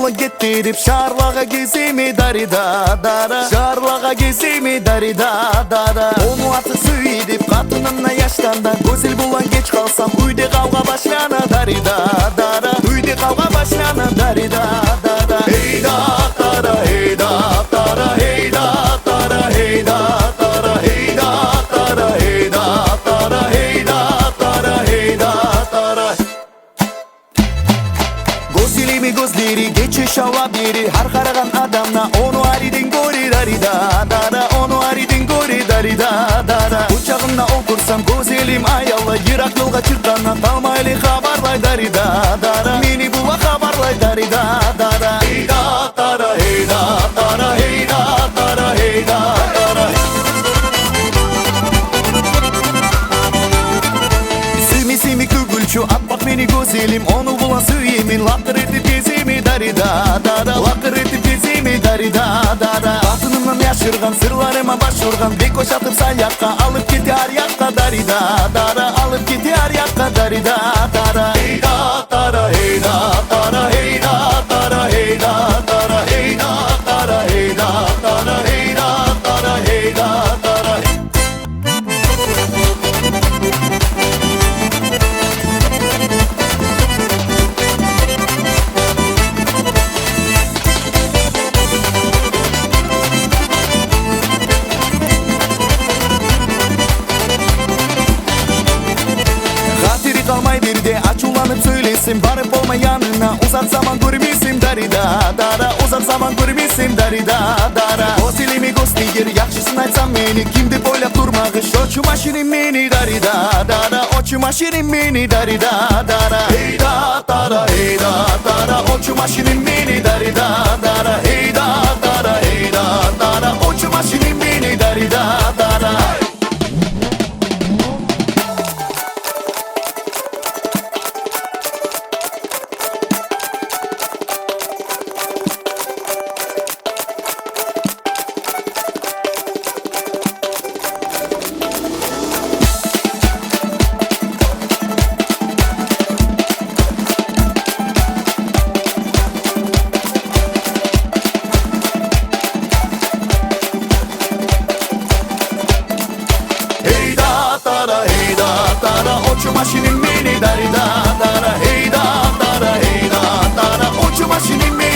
bulan getirip şarlağa gezimi darida dara. Şarlağa gezimi darida dara. Onu atı söyleyip katınımla yaştanda güzel bulan geç kalsam uyde kavga başlana darida dara. Uyde kavga başlana darida dara. Hey da dara hey da dara hey da dara hey da dara hey da dara hey da dara hey da dara hey da dara. Gözlerimi gözleri geçiş hava biri. Har karagan adamla onu aridin gori darida dara. Onu aridin gori darida dara. Uçağımda okursam gözelim ayalla. Yırak yolga çıkana kalmaylı habarlay darida dara. Meni buva habarlay darida dara. Hey da dara hey da dara hey da dara hey da dara. Simi gülgülçü at bak beni gözelim. Onu bulan söylemin lakır etip gezimi darida dara. Lakır etip gezimi darida dara. Batınımdan yaşırgan sırlarıma başvurgan. Bek koşatıp sayakka alıp gitti her yakka darida dara. Alıp gitti her yakka darida dara. Hey da dara hey da dara hey da dara hey da dara hey da dara hey da dara hey da dara hey da dara. Hatiri kalmay bir de aç ulanıp söylesin. Varıp olma yanına uzat zaman görmesin darida dara. Uzat zaman görmesin darida dara. O silimi gösterir yakşısın aytsam beni. Kimdi boylap durmağı şoçu maşinim meni darida dara. Oçu maşinim meni darida dara. Hey da dara hey da dara. Oçu maşinim meni darida dara. Hey da dara hey da dara. Oçu maşinim meni darida dara. Hey da dara oçu maşinim meni darida dara. Hey da dara hey da dara oçu maşinim meni.